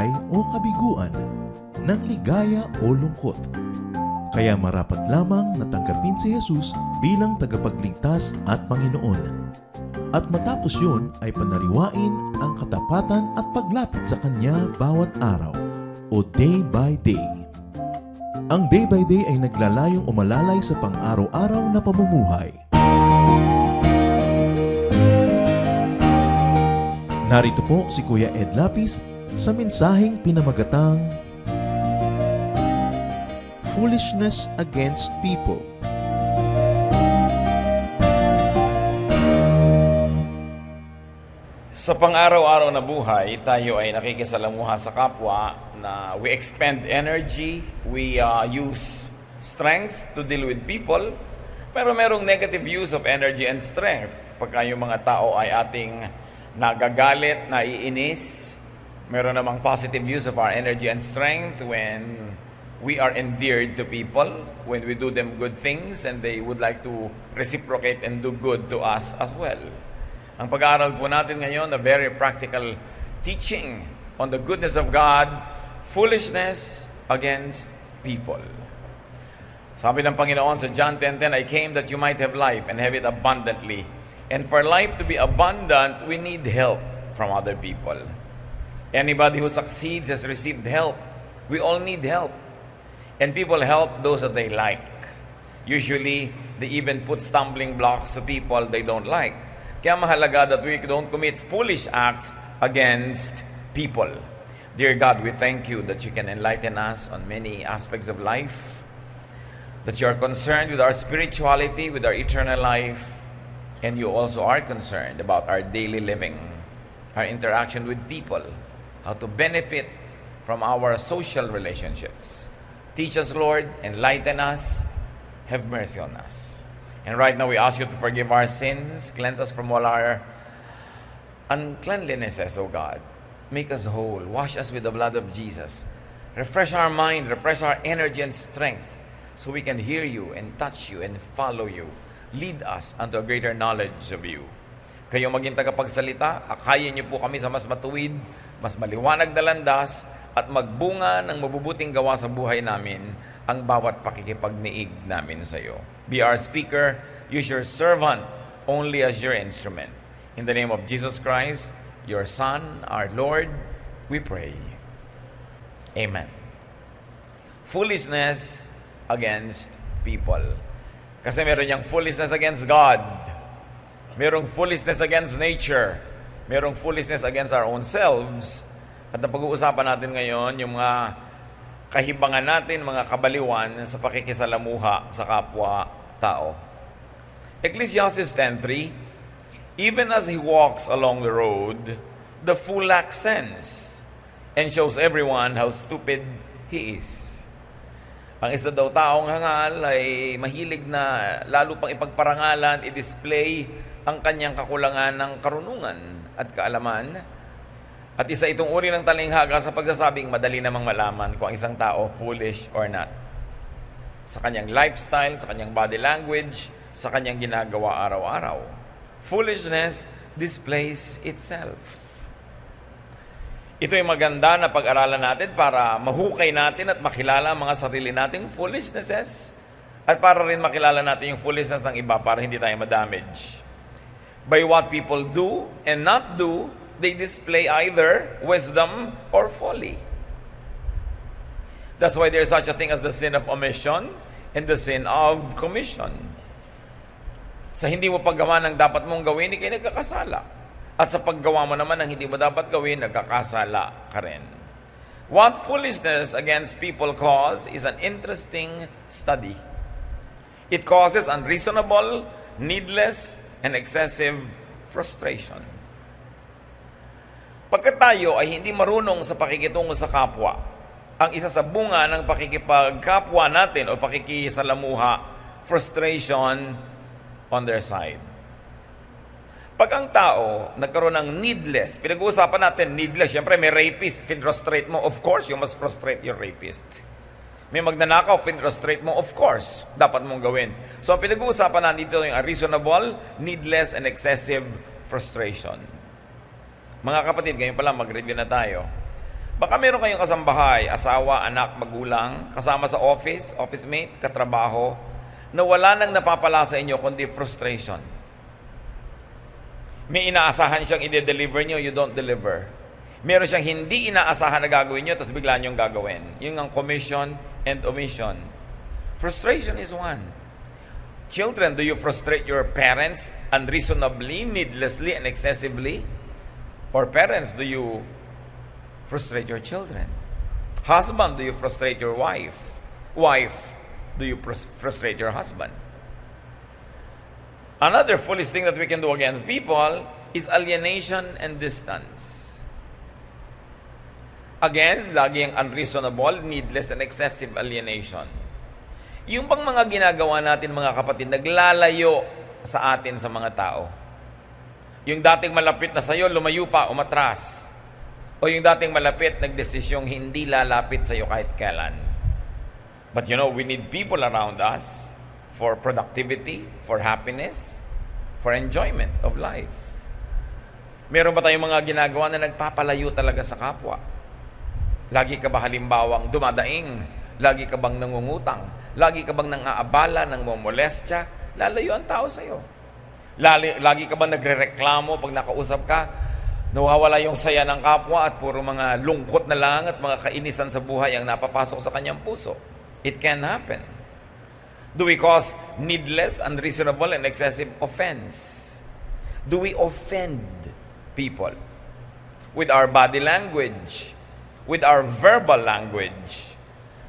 buhay o kabiguan, ng ligaya o lungkot. Kaya marapat lamang na tanggapin si Jesus bilang tagapagligtas at Panginoon. At matapos yun ay panariwain ang katapatan at paglapit sa Kanya bawat araw o day by day. Ang day by day ay naglalayong umalalay sa pang-araw-araw na pamumuhay. Narito po si Kuya Ed Lapis sa mensaheng pinamagatang Foolishness Against People. Sa pang-araw-araw na buhay, tayo ay nakikisalamuha sa kapwa na we expend energy, we use strength to deal with people, pero merong negative use of energy and strength. Pagka yung mga tao ay ating nagagalit, naiinis, meron namang positive use of our energy and strength when we are endeared to people, when we do them good things and they would like to reciprocate and do good to us as well. Ang pag-aaral po natin ngayon, a very practical teaching on the goodness of God, foolishness against people. Sabi ng Panginoon sa John 10:10, I came that you might have life and have it abundantly. And for life to be abundant, we need help from other people. Anybody who succeeds has received help. We all need help. And people help those that they like. Usually, they even put stumbling blocks to people they don't like. Kaya mahalaga that we don't commit foolish acts against people. Dear God, we thank you that you can enlighten us on many aspects of life, that you are concerned with our spirituality, with our eternal life, and you also are concerned about our daily living, our interaction with people, how to benefit from our social relationships. Teach us, Lord, enlighten us, have mercy on us. And right now we ask you to forgive our sins, cleanse us from all our uncleanlinesses, O God. Make us whole, wash us with the blood of Jesus. Refresh our mind, refresh our energy and strength so we can hear you and touch you and follow you. Lead us unto a greater knowledge of you. Kayo maging tagapagsalita, akayin niyo po kami sa mas matuwid, mas maliwanag na landas, at magbunga ng mabubuting gawa sa buhay namin ang bawat pakikipagniig namin sa iyo. Be our speaker, use your servant only as your instrument. In the name of Jesus Christ, your Son, our Lord, we pray. Amen. Foolishness against people. Kasi meron niyang foolishness against God. Merong foolishness against nature. Merong foolishness against our own selves. At napag-uusapan natin ngayon yung mga kahibangan natin, mga kabaliwan sa pakikisalamuha sa kapwa-tao. Ecclesiastes 10:3, even as he walks along the road, the fool lacks sense and shows everyone how stupid he is. Ang isa daw taong hangal ay mahilig na lalo pang ipagparangalan, i-display ang kanyang kakulangan ng karunungan at kaalaman. At isa itong uri ng talinghaga sa pagsasabing madali namang malaman kung ang isang tao foolish or not. Sa kanyang lifestyle, sa kanyang body language, sa kanyang ginagawa araw-araw. Foolishness displays itself. Ito ay maganda na pag-aralan natin para mahukay natin at makilala ang mga sarili nating foolishnesses at para rin makilala natin yung foolishness ng iba para hindi tayo madamage. By what people do and not do, they display either wisdom or folly. That's why there's such a thing as the sin of omission and the sin of commission. Sa hindi mo paggawa ng dapat mong gawin, ikay nagkakasala. At sa paggawa mo naman ng hindi mo dapat gawin, nagkakasala ka rin. What foolishness against people cause is an interesting study. It causes unreasonable, needless, and excessive frustration. Pagkat tayo ay hindi marunong sa pakikitungo sa kapwa, ang isa sa bunga ng pakikipagkapwa natin o pakikisalamuha, frustration on their side. Pag ang tao nagkaroon ng needless, pinag-uusapan natin needless, syempre may rapist, frustrate mo, of course, you must frustrate your rapist. May magnanakaw, frustrate mo, of course, dapat mong gawin. So ang pinag-uusapan natin dito yung unreasonable, needless, and excessive frustration. Mga kapatid, ngayon pala mag-review na tayo. Baka meron kayong kasambahay, asawa, anak, magulang, kasama sa office, office mate, katrabaho, na wala nang napapala sa inyo kundi frustration. May inaasahan siyang i-deliver nyo, you don't deliver. Meron siyang hindi inaasahan na gagawin nyo, tapos bigla nyong gagawin. Yung ang commission and omission. Frustration is one. Children, do you frustrate your parents unreasonably, needlessly, and excessively? Or parents, do you frustrate your children? Husband, do you frustrate your wife? Wife, do you frustrate your husband? Another foolish thing that we can do against people is alienation and distance. Again, lagi ang unreasonable, needless, and excessive alienation. Yung bang mga ginagawa natin mga kapatid, naglalayo sa atin sa mga tao. Yung dating malapit na sa'yo, lumayo pa, umatras. O yung dating malapit, nagdesisyong hindi lalapit sa'yo kahit kailan. But you know, we need people around us for productivity, for happiness, for enjoyment of life. Meron ba tayong mga ginagawa na nagpapalayo talaga sa kapwa? Lagi ka ba halimbawang dumadaing? Lagi ka bang nangungutang? Lagi ka bang nang-aabala, nang momolestya? Lalayo ang tao sa'yo. Lagi ka bang nagre-reklamo pag nakausap ka? Nawawala yung saya ng kapwa at puro mga lungkot na lang at mga kainisan sa buhay ang napapasok sa kanyang puso. It can happen. Do we cause needless, unreasonable, and excessive offense? Do we offend people with our body language, with our verbal language?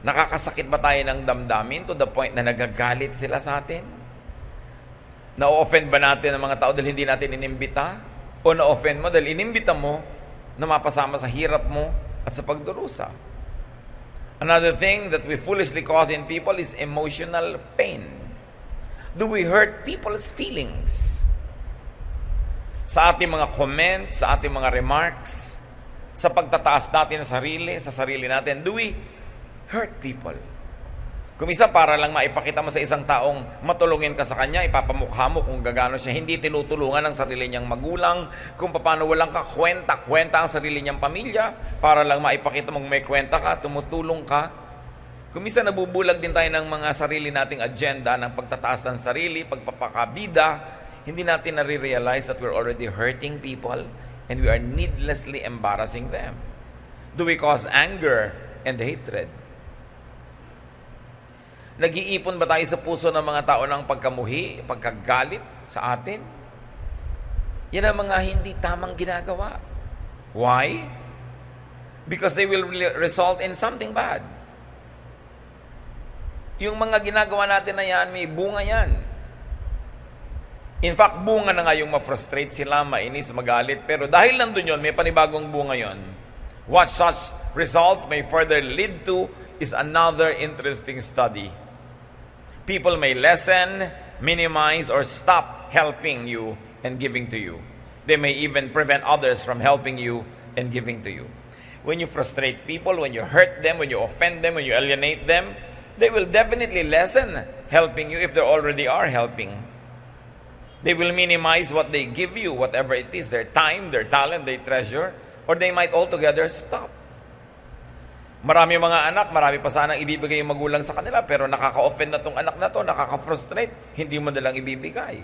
Nakakasakit ba tayo ng damdamin to the point na nagagalit sila sa atin? Na-offend ba natin ang mga tao dahil hindi natin inimbita? O na-offend mo dahil inimbita mo na mapasama sa hirap mo at sa pagdurusa? Another thing that we foolishly cause in people is emotional pain. Do we hurt people's feelings? Sa ating mga comment, sa ating mga remarks, sa pagtataas natin sa sarili natin, do we hurt people? Kung isa para lang maipakita mo sa isang taong matulungin ka sa kanya, ipapamukha mo kung gagano siya hindi tinutulungan ang sarili niyang magulang, kung paano walang kwenta ang sarili niyang pamilya, para lang maipakita mong may kwenta ka, tumutulong ka. Kung minsan nabubulag din tayo ng mga sarili nating agenda ng pagtataas ng sarili, pagpapakabida, hindi natin nare-realize that we're already hurting people and we are needlessly embarrassing them. Do we cause anger and hatred? Nag-iipon ba tayo sa puso ng mga tao ng pagkamuhi, pagkagalit sa atin? Yan ang mga hindi tamang ginagawa. Why? Because they will result in something bad. Yung mga ginagawa natin na yan, may bunga yan. In fact, bunga na nga yung ma-frustrate sila, mainis, magalit. Pero dahil nandun yun, may panibagong bunga yun. What such results may further lead to is another interesting study. People may lessen, minimize, or stop helping you and giving to you. They may even prevent others from helping you and giving to you. When you frustrate people, when you hurt them, when you offend them, when you alienate them, they will definitely lessen helping you if they already are helping. They will minimize what they give you, whatever it is, their time, their talent, their treasure, or they might altogether stop. Marami mga anak, marami pa sanang ibibigay yung magulang sa kanila, pero nakaka-offend na tong anak na to, nakaka-frustrate, hindi mo nalang ibibigay.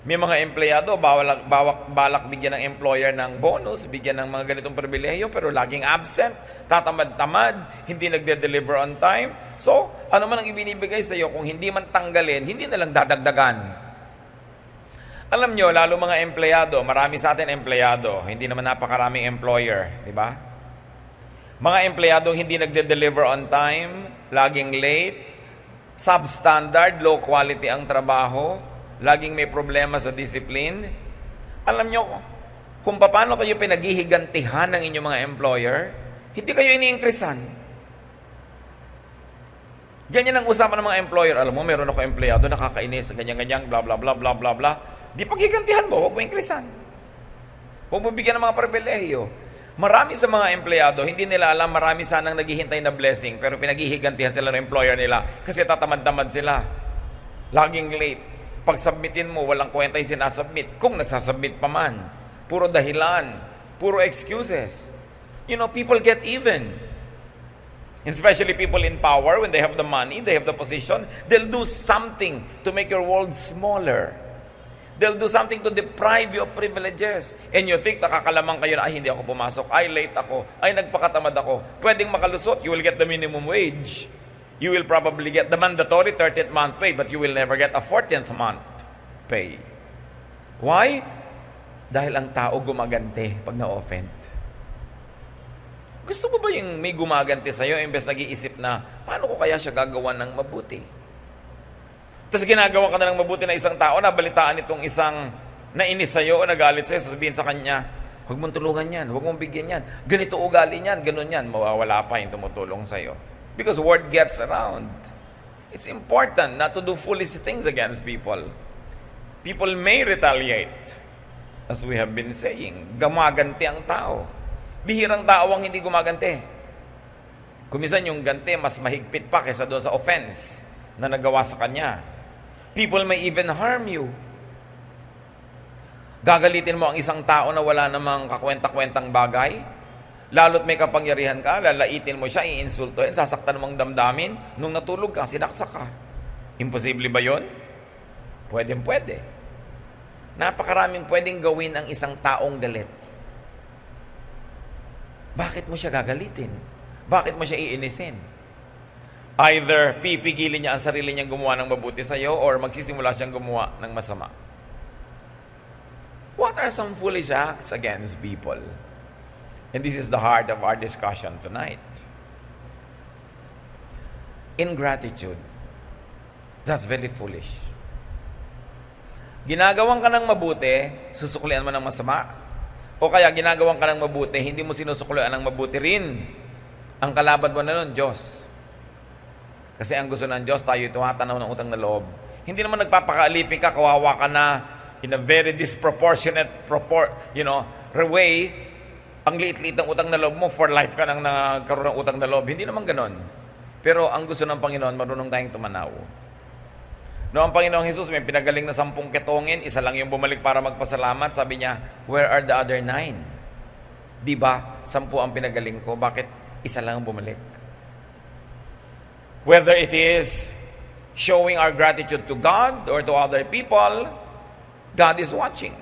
May mga empleyado, balak bigyan ng employer ng bonus, bigyan ng mga ganitong pribilehiyo, pero laging absent, tatamad-tamad, hindi nagde-deliver on time. So, ano man ang ibinibigay sa iyo, kung hindi man tanggalin, hindi nalang dadagdagan. Alam nyo, lalo mga empleyado, marami sa atin empleyado, hindi naman napakaraming employer, di ba? Mga empleyadong hindi nagde-deliver on time, laging late, substandard, low quality ang trabaho, laging may problema sa discipline. Alam nyo, kung paano kayo pinaghihigantihan ng inyong mga employer, hindi kayo iniingkrisan. Ganyan ang usapan ng mga employer. Alam mo, meron ako empleyado, nakakainis, ganyan-ganyan, bla bla bla bla bla bla. Di paghigantihan mo, huwag mo ingkrisan. Huwag mo bigyan ng mga pribilehiyo. Marami sa mga empleyado, hindi nila alam, marami sanang naghihintay na blessing, pero pinaghihigantihan sila ng employer nila kasi tatamad-tamad sila. Laging late. Pag submitin mo, walang kwenta yung sinasubmit. Kung nagsasubmit pa man. Puro dahilan. Puro excuses. People get even. And especially people in power, when they have the money, they have the position, they'll do something to make your world smaller. They'll do something to deprive you of privileges. And you think, nakakalamang kayo na, ay, hindi ako pumasok, ay, late ako, ay, nagpakatamad ako. Pwedeng makalusot, you will get the minimum wage. You will probably get the mandatory 30th month pay, but you will never get a 14th month pay. Why? Dahil ang tao gumagante pag na-offend. Gusto mo ba yung may gumaganti sa'yo imbes nag-iisip na, paano ko kaya siya gagawa ng mabuti? Tapos ginagawa ka na ng mabuti na isang tao, nabalitaan itong isang nainis sa'yo o nagalit sa'yo, sasabihin sa kanya, huwag mong tulungan yan, huwag mong bigyan yan, ganito ugali niyan, ganun yan, mawawala pa yung tumutulong sa'yo. Because word gets around. It's important not to do foolish things against people. People may retaliate, as we have been saying. Gumaganti ang tao. Bihirang tao ang hindi gumaganti. Kumisan yung ganti mas mahigpit pa kaysa doon sa offense na nagawa sa kanya. People may even harm you. Gagalitin mo ang isang tao na wala namang kakwenta-kwentang bagay, lalo't may kapangyarihan ka, lalaitin mo siya, iinsultuhin, sasaktan mong damdamin, nung natulog ka, sinaksak ka. Imposible ba yun? Pwede. Napakaraming pwedeng gawin ang isang taong galit. Bakit mo siya gagalitin? Bakit mo siya iinisin? Either pipigilin niya ang sarili niyang gumawa ng mabuti sa iyo or magsisimula siyang gumawa ng masama. What are some foolish acts against people? And this is the heart of our discussion tonight. Ingratitude. That's very foolish. Ginagawan ka ng mabuti, susuklian mo ng masama. O kaya ginagawan ka ng mabuti, hindi mo sinusuklian ng mabuti rin. Ang kalaban mo na nun, Diyos. Kasi ang gusto ng Diyos, tayo tumatanaw ng utang na loob. Hindi naman nagpapakaalipin ka, kawawa ka na in a very disproportionate way. Ang liit-liit ng utang na loob mo, for life ka nang nagkaroon ng utang na loob. Hindi naman ganon. Pero ang gusto ng Panginoon, marunong tayong tumanaw. No, ang Panginoong Jesus may pinagaling na 10 ketongin, isa lang yung bumalik para magpasalamat. Sabi niya, where are the other 9? Di ba, 10 ang pinagaling ko, bakit isa lang ang bumalik? Whether it is showing our gratitude to God or to other people, God is watching.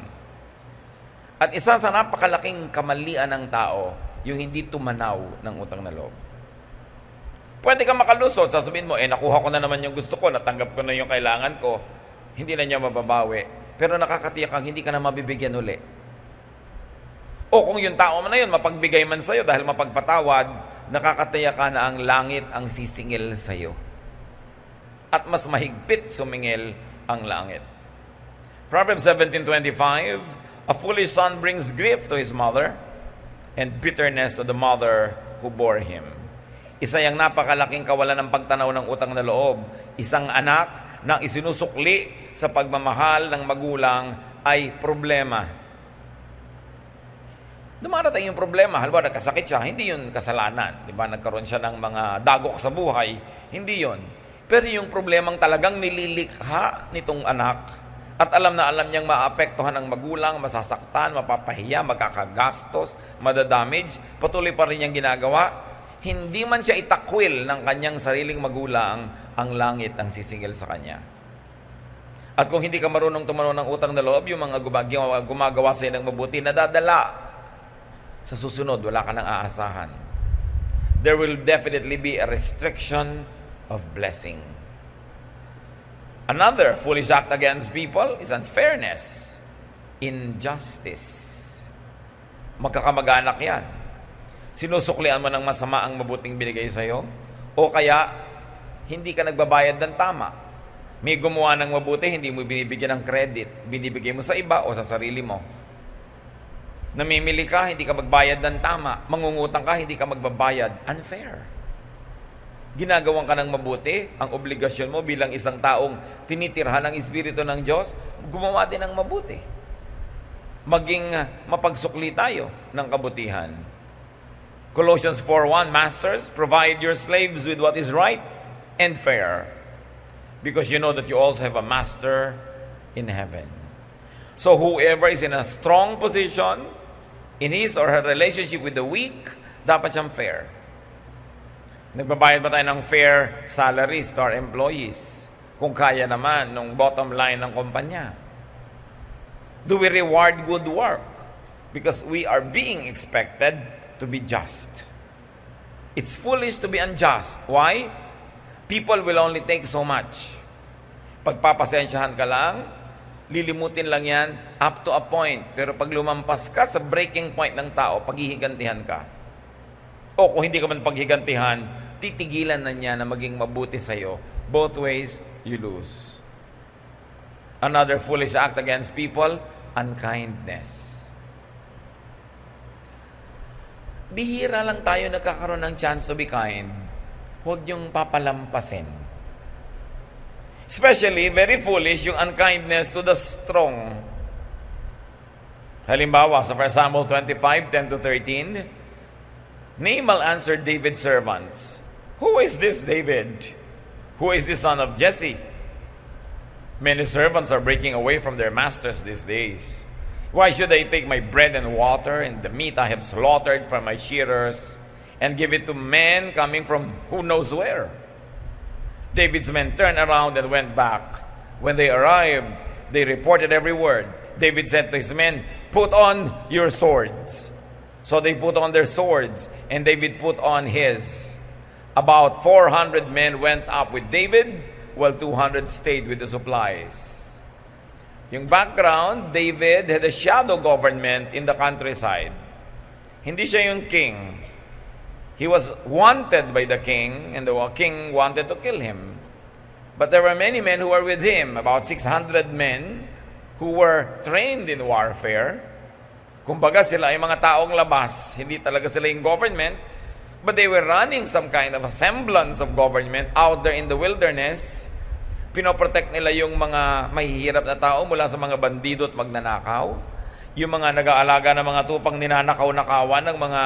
At isa sa napakalaking kamalian ng tao, yung hindi tumanaw ng utang na loob. Pwede kang makalusot, sasabihin mo, nakuha ko na naman yung gusto ko, natanggap ko na yung kailangan ko, hindi na niya mababawi. Pero nakakatiyak kang hindi ka na mabibigyan uli. O kung yung tao man na yun, mapagbigay man sa'yo dahil mapagpatawad, nakakatiyak ka na ang langit ang sisingil sa'yo. At mas mahigpit sumingil ang langit. Proverbs 17:25, a foolish son brings grief to his mother, and bitterness to the mother who bore him. Isa yung napakalaking kawalan ng pagtanaw ng utang na loob. Isang anak na isinusukli sa pagmamahal ng magulang ay problema. Dumarating yung problema, halimbawa nagkasakit siya, hindi yun kasalanan. Diba? Nagkaroon siya ng mga dagok sa buhay, hindi yun. Pero yung problemang talagang nililikha nitong anak at alam na alam niyang maapektuhan ng magulang, masasaktan, mapapahiya, magkakagastos, madadamage, patuloy pa rin niyang ginagawa. Hindi man siya itakwil ng kanyang sariling magulang, ang langit ang sisingil sa kanya. At kung hindi ka marunong tumanaw ng utang na loob, yung mga gumagawa sa iyo ng mabuti, nadadala. Sa susunod, wala ka nang aasahan. There will definitely be a restriction of blessing. Another foolish act against people is unfairness, injustice. Magkakamag-anak yan. Sinusuklian mo ng masama ang mabuting binigay sa'yo? O kaya, hindi ka nagbabayad ng tama? May gumawa ng mabuti, hindi mo binibigyan ng credit. Binibigay mo sa iba o sa sarili mo. Namimili ka, hindi ka magbayad ng tama. Mangungutang ka, hindi ka magbabayad. Unfair. Ginagawan ka ng mabuti, ang obligasyon mo bilang isang taong tinitirhan ng Espiritu ng Diyos, gumawa din ng mabuti. Maging mapagsukli tayo ng kabutihan. Colossians 4:1, Masters, provide your slaves with what is right and fair, because you know that you also have a master in heaven. So whoever is in a strong position in his or her relationship with the weak Dapat siyang fair. Nagbabayad ba tayo ng fair salaries to our employees? Kung kaya naman nung bottom line ng kumpanya. Do we reward good work? Because we are being expected to be just. It's foolish to be unjust. Why? People will only take so much. Pagpapasensyahan ka lang, lilimutin lang yan up to a point. Pero pag lumampas ka sa breaking point ng tao, paghihigantihan ka. O kung hindi ka man paghigantihan, titigilan na niya na maging mabuti sa'yo. Both ways, you lose. Another foolish act against people, unkindness. Bihira lang tayo nagkakaroon ng chance to be kind. Huwag niyong papalampasin. Especially, very foolish yung unkindness to the strong. Halimbawa, sa 1 Samuel 25, 10-13, Nabal answered David's servants, "Who is this David? Who is the son of Jesse? Many servants are breaking away from their masters these days. Why should I take my bread and water and the meat I have slaughtered from my shearers and give it to men coming from who knows where?" David's men turned around and went back. When they arrived, they reported every word. David said to his men, "Put on your swords." So they put on their swords, and David put on his. About 400 men went up with David, while 200 stayed with the supplies. Yung background, David had a shadow government in the countryside. Hindi siya yung king. He was wanted by the king, and the king wanted to kill him. But there were many men who were with him, about 600 men who were trained in warfare. Kumbaga sila ay mga taong labas, hindi talaga sila yung government, but they were running some kind of a semblance of government out there in the wilderness. Pinoprotect nila yung mga mahihirap na tao mula sa mga bandido at magnanakaw. Yung mga nag-aalaga ng mga tupang ninanakaw-nakawan ng mga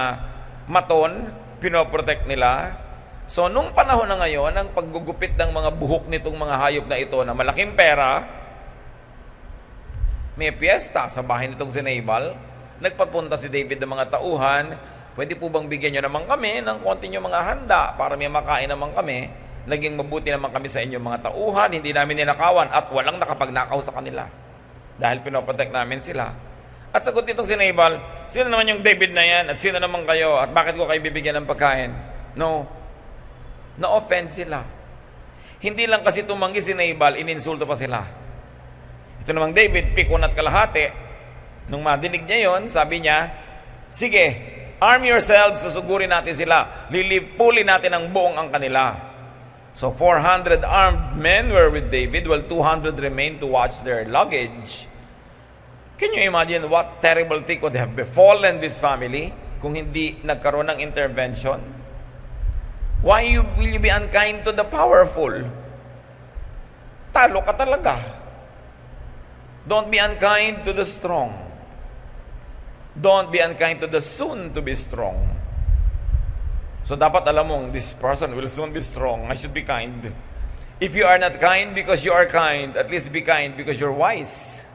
maton, pinoprotect nila. So, nung panahon na ngayon, ang paggugupit ng mga buhok nitong mga hayop na ito na malaking pera, may piyesta sa bahay nitong si Nabal. Nagpapunta si David ng mga tauhan, "Pwede po bang bigyan nyo naman kami ng konti nyo mga handa para may makain naman kami? Naging mabuti naman kami sa inyong mga tauhan, hindi namin ninakawan at walang nakapagnakaw sa kanila. Dahil pinoprotect namin sila." At sagot nitong si Nabal, "Sino naman yung David na yan? At sino naman kayo? At bakit ko kayo bibigyan ng pagkain?" No. Na-offend sila. Hindi lang kasi tumanggi si Nabal, ininsulto pa sila. Ito namang David, pikon at kalahati. Nung madinig niya yon, sabi niya, "Sige, arm yourselves, susugurin natin sila. Lilipulin natin ang buong ang kanila." So 400 armed men were with David, while 200 remained to watch their luggage. Can you imagine what terrible thing would have befallen this family kung hindi nagkaroon ng intervention? Why will you be unkind to the powerful? Talo ka talaga. Don't be unkind to the strong. Don't be unkind to the soon to be strong. So dapat alam mong, this person will soon be strong. I should be kind. If you are not kind because you are kind, at least be kind because you're wise.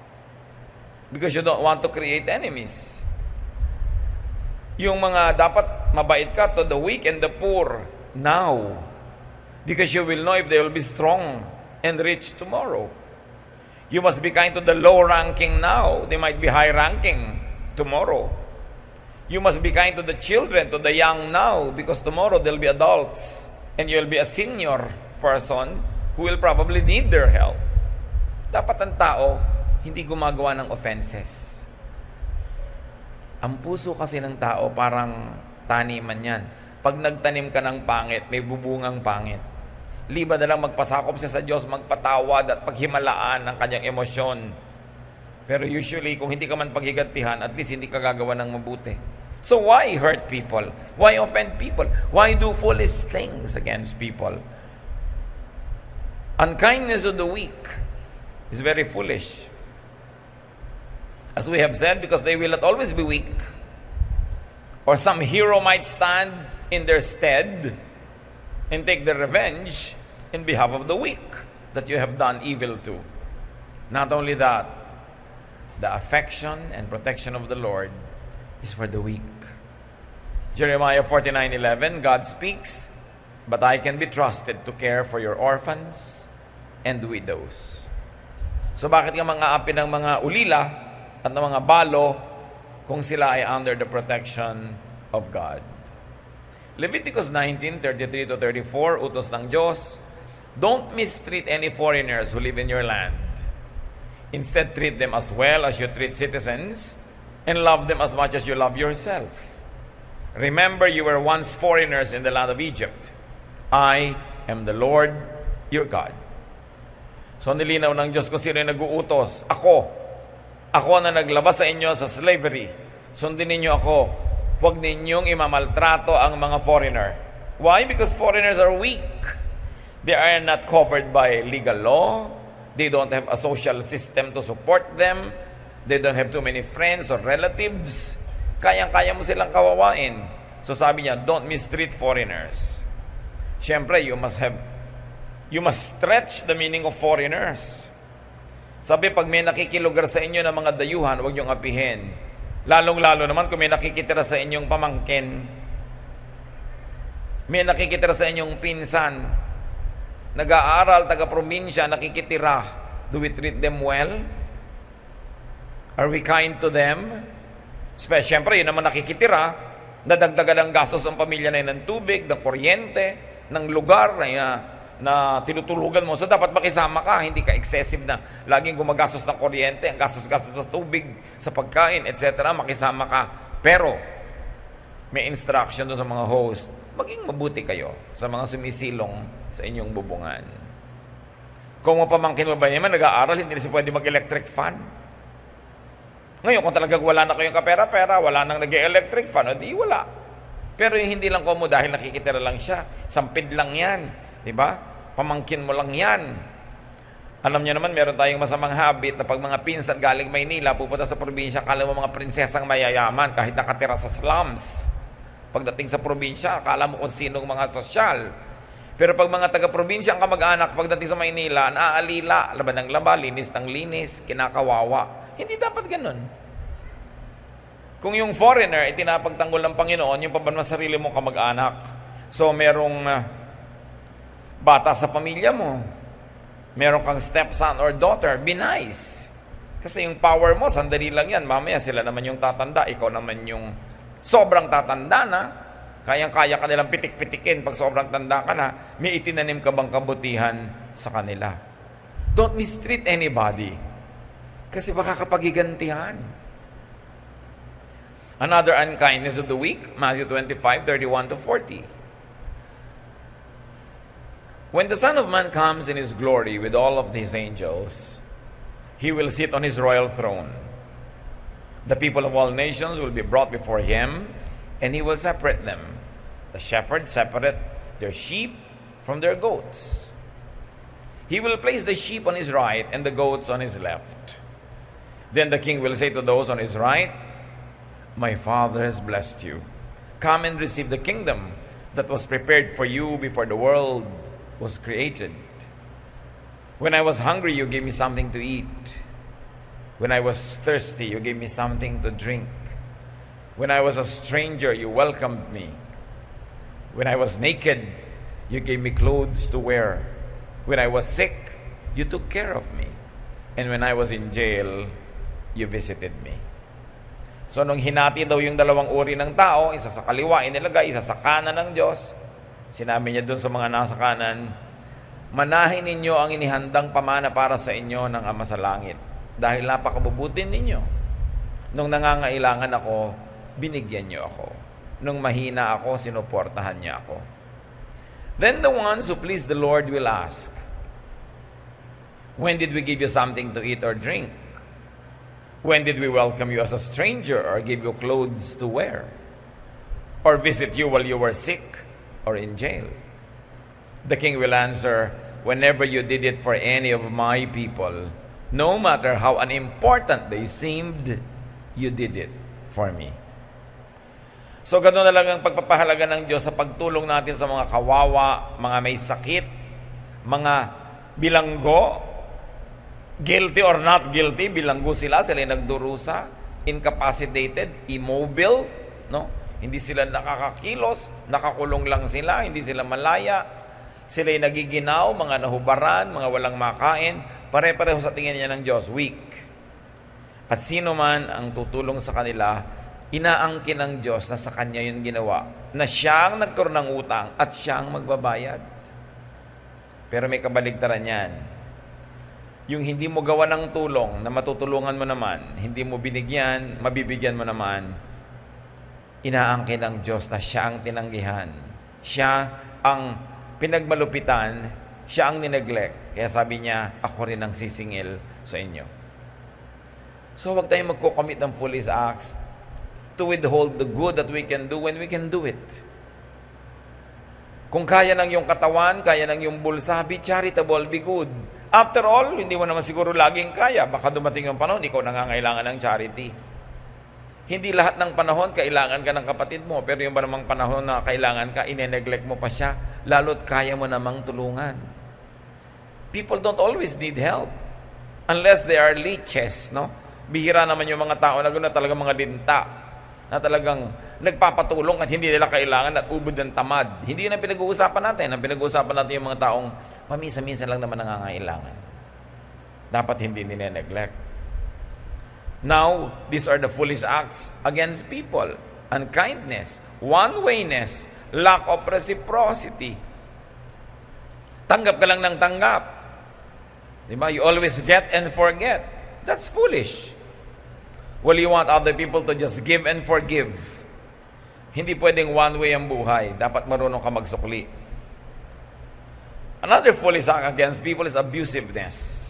Because you don't want to create enemies. Yung mga dapat mabait ka to the weak and the poor now. Because you will know if they will be strong and rich tomorrow. You must be kind to the low-ranking now. They might be high-ranking tomorrow. You must be kind to the children, to the young now, because tomorrow they'll be adults and you'll be a senior person who will probably need their help. Dapat ang tao hindi gumagawa ng offenses. Ang puso kasi ng tao parang taniman yan. Pag nagtanim ka ng pangit, may bubungang pangit. Liba na lang magpasakop siya sa Diyos, magpatawad at paghimalaan ng kanyang emosyon. Pero usually, kung hindi ka man paghigantihan, at least hindi ka gagawa ng mabuti. So why hurt people? Why offend people? Why do foolish things against people? Unkindness of the weak is very foolish. As we have said, because they will not always be weak. Or some hero might stand in their stead and take their revenge in behalf of the weak that you have done evil to. Not only that, the affection and protection of the Lord is for the weak. Jeremiah 49:11, God speaks, but I can be trusted to care for your orphans and widows. So bakit ka mga-api ng mga ulila at ng mga balo kung sila ay under the protection of God? Leviticus 19:33-34, utos ng Diyos, don't mistreat any foreigners who live in your land. Instead, treat them as well as you treat citizens and love them as much as you love yourself. Remember, you were once foreigners in the land of Egypt. I am the Lord your God. So, nilinaw ng Diyos kung sino yung nag-uutos. Ako na naglabas sa inyo sa slavery. Sundin ninyo ako. Huwag ninyong imamaltrato ang mga foreigner. Why? Because foreigners are weak. They are not covered by legal law. They don't have a social system to support them. They don't have too many friends or relatives. Kayang-kaya mo silang kawawain. So sabi niya, don't mistreat foreigners. Siyempre, you must stretch the meaning of foreigners. Sabi, pag may nakikilugar sa inyo ng mga dayuhan, huwag niyong apihin. Lalong-lalo naman kung may nakikitira sa inyong pamangkin, may nakikitira sa inyong pinsan, nag-aaral, taga-probinsya, nakikitira. Do we treat them well? Are we kind to them? Siyempre, yun naman nakikitira, nadagdagan ang gastos ng pamilya na yun ng tubig, ng kuryente, ng lugar na tinutulugan mo. So, dapat makisama ka, hindi ka excessive na laging gumagastos ng kuryente, ang gastos-gastos sa tubig, sa pagkain, etc. Makisama ka. Pero, may instruction doon sa mga host, maging mabuti kayo sa mga sumisilong sa inyong bubungan. Kung mapamangkin mo ba naman, nag-aaral, hindi na siya pwede mag-electric fan. Ngayon, kung talagang wala na kayong kapera-pera, wala nang nag-electric fan, o di wala. Pero yung hindi lang komo dahil nakikitira lang siya, sampid lang yan, di ba? Pamangkin mo lang yan. Alam niyo naman, meron tayong masamang habit na pag mga pinsan galing Maynila, pupunta sa probinsya, akala mo mga prinsesang mayayaman kahit nakatira sa slums. Pagdating sa probinsya, akala mo kung sinong mga sosyal. Pero pag mga taga-probinsya ang kamag-anak, pagdating sa Maynila, naaalila, laban ng laba, linis ng linis, kinakawawa. Hindi dapat ganun. Kung yung foreigner ay tinapagtanggol ng Panginoon, yung paban sarili mong kamag-anak. So, merong bata sa pamilya mo, meron kang stepson or daughter, be nice. Kasi yung power mo, sandali lang yan. Mamaya sila naman yung tatanda, ikaw naman yung sobrang tatanda na. Kayang-kaya ka nilang pitik-pitikin pag sobrang tanda ka na. May itinanim ka bang kabutihan sa kanila? Don't mistreat anybody. Kasi baka kapagigantihan. Another unkindness of the week, Matthew 25:31-40. When the Son of Man comes in His glory with all of His angels, He will sit on His royal throne. The people of all nations will be brought before Him, and He will separate them. The shepherds separate their sheep from their goats. He will place the sheep on His right and the goats on His left. Then the King will say to those on His right, my Father has blessed you. Come and receive the kingdom that was prepared for you before the world was created. When I was hungry, you gave me something to eat. When I was thirsty, you gave me something to drink. When I was a stranger, you welcomed me. When I was naked, you gave me clothes to wear. When I was sick, you took care of me. And when I was in jail, you visited me. So nung hinati daw yung dalawang uri ng tao, isa sa kaliwa inilagay, isa sa kanan ng Diyos, sinabi niya dun sa mga nasa kanan, manahin ninyo ang inihandang pamana para sa inyo ng Ama sa langit. Dahil napakabubuti ninyo. Nung nangangailangan ako, binigyan niyo ako. Nung mahina ako, sinuportahan niya ako. Then the ones who please the Lord will ask, when did we give you something to eat or drink? When did we welcome you as a stranger or give you clothes to wear? Or visit you while you were sick or in jail? The King will answer, whenever you did it for any of my people, no matter how unimportant they seemed, you did it for me. So ganoon na lang ang pagpapahalaga ng Diyos sa pagtulong natin sa mga kawawa, mga may sakit, mga bilanggo, guilty or not guilty, bilanggo sila yung nagdurusa, incapacitated, immobile, no? Hindi sila nakakakilos, nakakulong lang sila, hindi sila malaya. Sila'y nagiginaw, mga nahubaran, mga walang makain. Pare-pareho sa tingin niya ng Diyos, weak. At sino man ang tutulong sa kanila, inaangkin ng Diyos na sa Kanya yun ginawa, na siya ang nagkaroon ng utang at siya ang magbabayad. Pero may kabaligtaran yan. Yung hindi mo gawa ng tulong na matutulungan mo naman, hindi mo binigyan, mabibigyan mo naman, inaangkin ng Diyos na siya ang tinanggihan. Siya ang pinagmalupitan, siya ang nineglect. Kaya sabi niya, ako rin ang sisingil sa inyo. So huwag tayong magko-commit ng foolish acts to withhold the good that we can do when we can do it. Kung kaya ng iyong katawan, kaya ng iyong bulsa, be charitable, be good. After all, hindi mo naman siguro laging kaya. Baka dumating yung panahon, ikaw nangangailangan ng charity. Hindi lahat ng panahon, kailangan ka ng kapatid mo. Pero yung ba namang panahon na kailangan ka, ine-neglect mo pa siya, lalo't kaya mo namang tulungan. People don't always need help. Unless they are leeches, no? Bihira naman yung mga tao na gano'n, talagang mga linta, na talagang nagpapatulong at hindi nila kailangan at ubod ng tamad. Hindi yun ang pinag-uusapan natin. Ang pinag-uusapan natin yung mga taong paminsan-minsan lang naman nangangailangan. Dapat hindi nine-neglect. Now, these are the foolish acts against people. Unkindness, one-wayness, lack of reciprocity. Tanggap ka lang ng tanggap. Diba? You always get and forget. That's foolish. Well, you want other people to just give and forgive. Hindi pwedeng one way ang buhay. Dapat marunong ka magsukli. Another foolish act against people is abusiveness.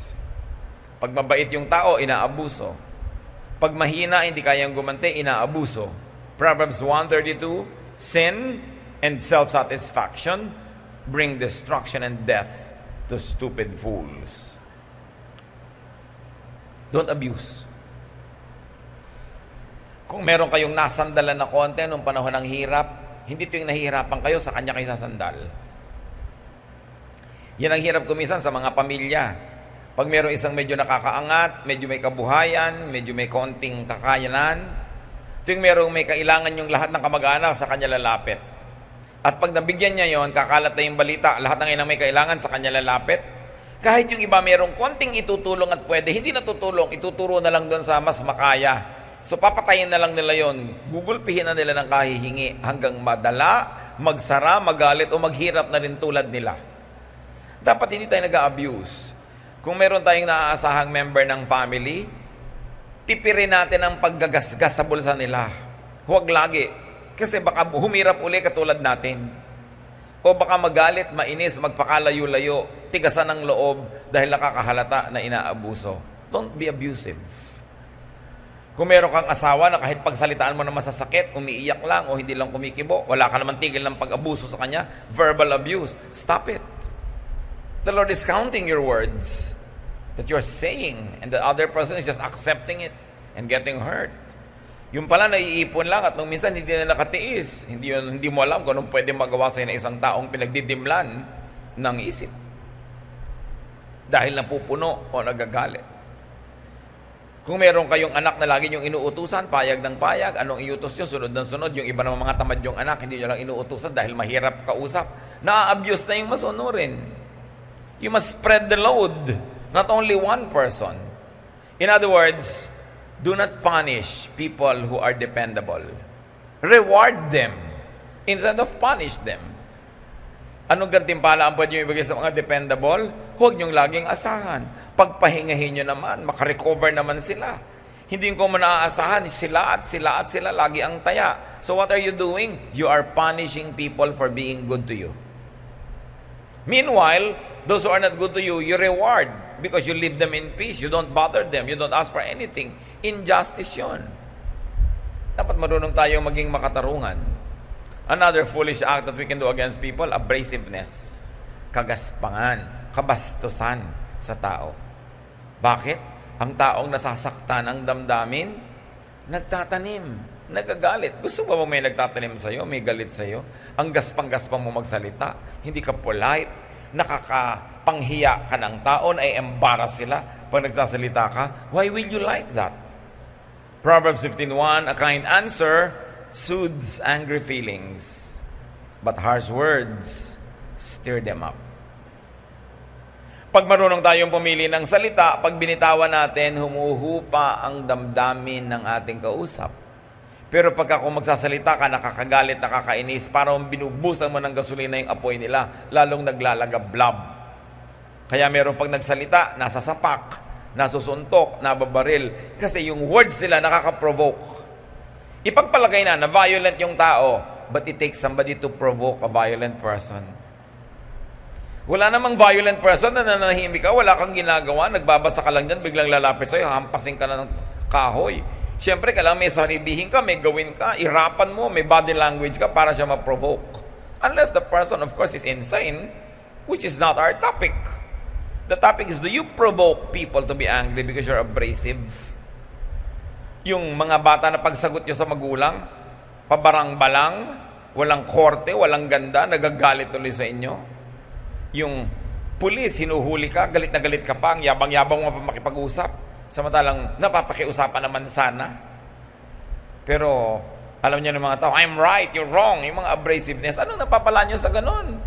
Pag mabait yung tao, inaabuso. Pag mahina, hindi kayang gumanti, inaabuso. Proverbs 1:32, sin and self-satisfaction bring destruction and death to stupid fools. Don't abuse. Kung meron kayong nasandalan na konti nung panahon ng hirap, hindi ito yung nahihirapan kayo, sa kanya kayo sasandal. Yan ang hirap kumisan sa mga pamilya. Pag meron isang medyo nakakaangat, medyo may kabuhayan, medyo may konting kakayanan, ito yung merong may kailangan yung lahat ng kamag-anak sa kanya lalapit. At pag nabigyan niya yon, kakalat na yung balita, lahat ng inang may kailangan sa kanya lalapit. Kahit yung iba merong konting itutulong at pwede, hindi natutulong, ituturo na lang doon sa mas makaya. So papatayin na lang nila yon, gugulpihin na nila ng kahihingi hanggang madala, magsara, magalit o maghirap na rin tulad nila. Dapat hindi tayo nag-a-abuse. Kung meron tayong naaasahang member ng family, tipirin natin ang paggagasgas sa bulsa nila. Huwag lagi. Kasi baka humirap uli katulad natin. O baka magalit, mainis, magpakalayo-layo, tigasan ng loob dahil nakakahalata na inaabuso. Don't be abusive. Kung meron kang asawa na kahit pagsalitaan mo na masasakit, umiiyak lang o hindi lang kumikibo, wala ka naman tigil ng pag-abuso sa kanya, verbal abuse, stop it. The Lord is counting your words that you're saying and the other person is just accepting it and getting hurt. Yung pala naiipon lang at nung minsan hindi na nakatiis. Hindi mo alam kung anong pwede magawa sa'yo na isang taong pinagdidimlan ng isip. Dahil napupuno o nagagalit. Kung meron kayong anak na lagi niyong inuutusan, payag ng payag, anong iutos niyo, sunod ng sunod. Yung iba naman mga tamad yung anak, hindi niyo lang inuutusan dahil mahirap kausap. Na-abuse na yung masunurin. You must spread the load, not only one person. In other words, do not punish people who are dependable. Reward them instead of punish them. Anong gantimpala ang pwede nyo ibigay sa mga dependable? Huwag nyong laging asahan. Pagpahingahin nyo naman, makarecover naman sila. Hindi ko mo naaasahan, sila lagi ang taya. So what are you doing? You are punishing people for being good to you. Meanwhile, those who are not good to you, you reward because you leave them in peace. You don't bother them. You don't ask for anything. Injustice yun. Dapat marunong tayong maging makatarungan. Another foolish act that we can do against people, abrasiveness, kagaspangan, kabastusan sa tao. Bakit? Ang taong nasasaktan ang damdamin, nagtatanim, nagagalit. Gusto mo ba may nagtatanim sa'yo, may galit sa'yo? Ang gaspang-gaspang mo magsalita, hindi ka polite, nakakapanghiya ka ng tao, ay embarrass sila pag nagsasalita ka. Why will you like that? Proverbs 15:1, a kind answer soothes angry feelings, but harsh words stir them up. Pag marunong tayong pumili ng salita, pag binitawan natin, humuhupa ang damdamin ng ating kausap. Pero pagka kung magsasalita ka, nakakagalit, nakakainis, parang binubusan mo ng gasolina yung apoy nila, lalong naglalagablab. Kaya meron pag nagsalita, nasa sapak, nasusuntok, nababaril, kasi yung words nila nakaka-provoke. Ipagpalagay na violent yung tao, but it takes somebody to provoke a violent person. Wala namang violent person na nanahimik ka, wala kang ginagawa, nagbabasa ka lang dyan, biglang lalapit sa'yo, hampasin ka na ng kahoy. Siyempre, kailangan may saribihin ka, may gawin ka, irapan mo, may body language ka para siya ma-provoke. Unless the person, of course, is insane, which is not our topic. The topic is, do you provoke people to be angry because you're abrasive? Yung mga bata na pagsagot nyo sa magulang, pabarang-balang, walang korte, walang ganda, nagagalit tuloy sa inyo. Yung pulis, hinuhuli ka, galit na galit ka pa, ang yabang-yabang mo pa makipag-usap. Samantalang napapakiusapan naman sana. Pero alam niyo ng mga tao, I'm right, you're wrong. Yung mga abrasiveness, anong napapala niyo sa ganon?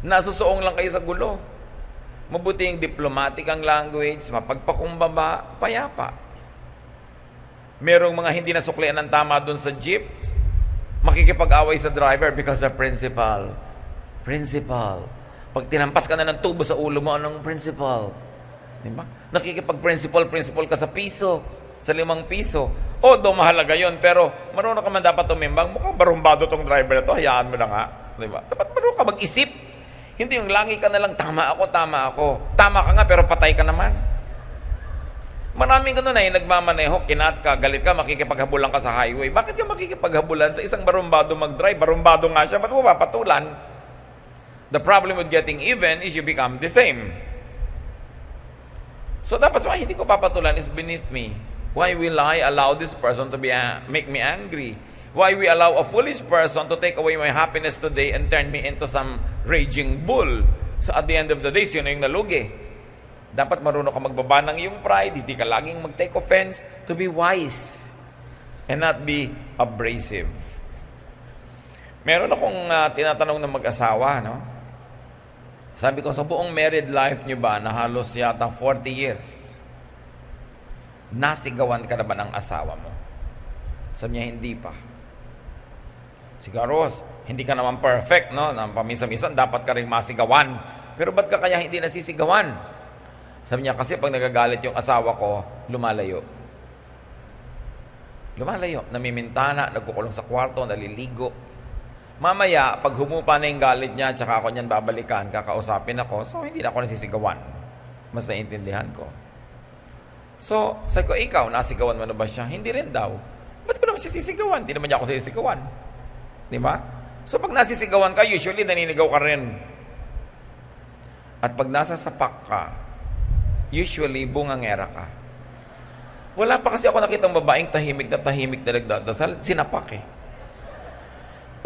Nasusuong lang kayo sa gulo. Mabuti yung diplomatic ang language, mapagpakumbaba, payapa. Merong mga hindi nasuklian ng tama doon sa jeep, makikipag-away sa driver because of principal. Pag tinampas ka na ng tubo sa ulo mo, anong principal? Diba? Nakikipag-principal ka sa piso, sa 5 piso. O, do mahalaga yon, pero marunong ka man dapat tumimbang. Mukhang barumbado tong driver na to, hayaan mo na nga. Diba? Dapat marunong ka mag-isip. Hindi yung langi ka na lang, tama ako. Tama ka nga, pero patay ka naman. Maraming ganun na yung nagmamaneho, kinat ka, galit ka, makikipaghabulan ka sa highway. Bakit ka makikipaghabulan sa isang barumbado mag-drive? Barumbado nga siya, ba't mo papatulan? The problem with getting even is you become the same. So dapat sa hindi ko papatulan is beneath me. Why will I allow this person to make me angry? Why we allow a foolish person to take away my happiness today and turn me into some raging bull? So at the end of the day, sino yung nalugi? Dapat marunong ka magbaba ng iyong pride, hindi ka laging mag-take offense, to be wise and not be abrasive. Meron akong tinatanong ng mag-asawa, no? Sabi ko, sa buong married life nyo ba na halos yata 40 years, nasigawan ka na ba ng asawa mo? Sabi niya, hindi pa. Siguro, hindi ka naman perfect, no? Paminsan-minsan, dapat ka rin masigawan. Pero ba't ka kaya hindi nasisigawan? Sabi niya, kasi pag nagagalit yung asawa ko, lumalayo. Namimintana, nagkukulong sa kwarto, naliligo. Mamaya, pag humupa na yung galit niya, tsaka ako niyan babalikan, kakausapin ako, so hindi na ako nasisigawan. Mas naiintindihan ko. So, sabi ko, ikaw, nasigawan mo na ba siya? Hindi rin daw. Ba't ko naman siya sisigawan? Hindi naman niya ako sisigawan. Di ba? So, pag nasisigawan ka, usually naninigaw ka rin. At pag nasa sapak ka, usually bungangera ka. Wala pa kasi ako nakitang babaeng tahimik na nagdadasal, sinapak eh.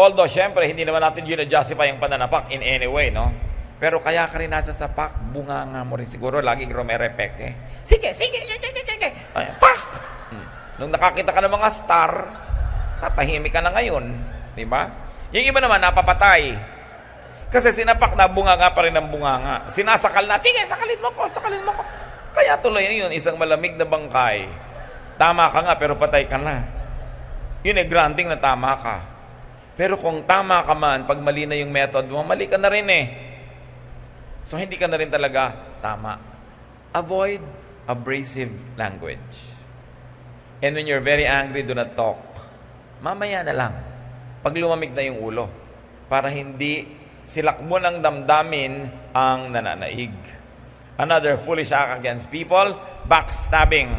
Although, syempre, hindi naman natin justify yung pananapak in any way, no? Pero kaya ka rin nasa sapak, bunganga mo rin siguro, laging rumerepek eh. Sige! Ay, pak! Nung nakakita ka ng mga star, tatahimik ka na ngayon. Di ba? Yung iba naman, napapatay. Kasi sinapak na, bunganga pa rin ng bunganga. Sinasakal na, sige, sakalin mo ko. Kaya tuloy yun, isang malamig na bangkay. Tama ka nga, pero patay ka na. Yun eh, granting na tama ka. Pero kung tama ka man, pag mali na yung method mo, mali ka na rin eh. So, hindi ka na rin talaga tama. Avoid abrasive language. And when you're very angry, do not talk. Mamaya na lang. Pag lumamig na yung ulo. Para hindi silakbo ng damdamin ang nananaig. Another foolish act against people, backstabbing.